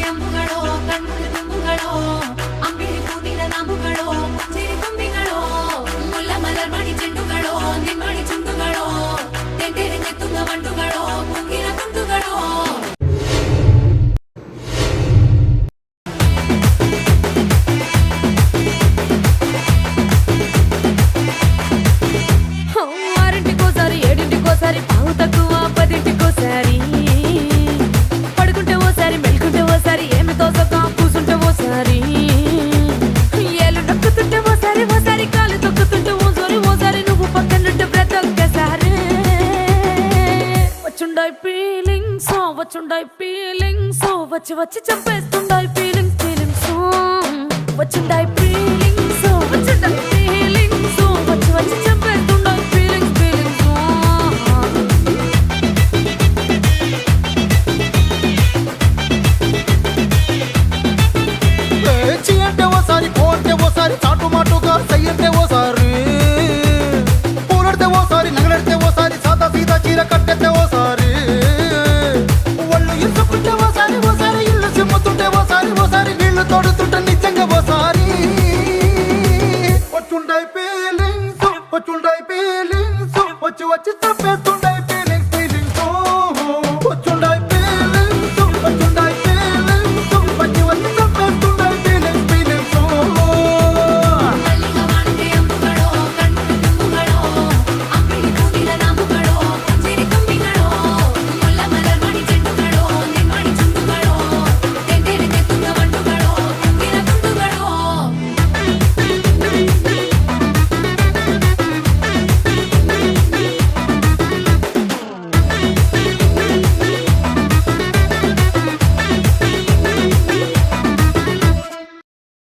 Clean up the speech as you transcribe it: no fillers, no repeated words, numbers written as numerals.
ಅಂಬುಗಳೋ ಕಣ್ಮುಳ ತುಂಬುಗಳೋ ಅಂಬಿಳಿ ಹೂವಿನ ನಾಮುಗಳೋ ಚಿರಿ ತುಂಬಿಗಳೋ ಮುಲ್ಲ ಮಲರ್ ಮಣಿ ಚೆಂಡುಗಳೋ ನಿಮ್ಮಣಿ ಚುಂಡುಗಳೋ ತೆಂಡೆರೆ ತುಂಗ ಮಂಡುಗಳೋ ಮುಂಗಿನ ತುಂಡುಗಳೋ ఆరింటికోసారి ఏడింటికోసారి పావు తక్కువ పదింటికోసారి పడుకుంటే ఓసారి మెలుకుంటే ఓసారి ఏమి తోసక కూసుంటే ఓసారి ఏలు నొక్కుతుంటే ఓసారి ఓసారి కాలు తొక్కుతుంటే ఓసారి నువ్వు పక్కనుంటే బ్రతొక్కసారి వచ్చుండాయి ఫీలింగ్స్ వచ్చి వచ్చి చంపేస్తుండాయి ఫీలింగ్స్ వచ్చుండాయి ఫీలింగ్స్ వచ్చుండాయి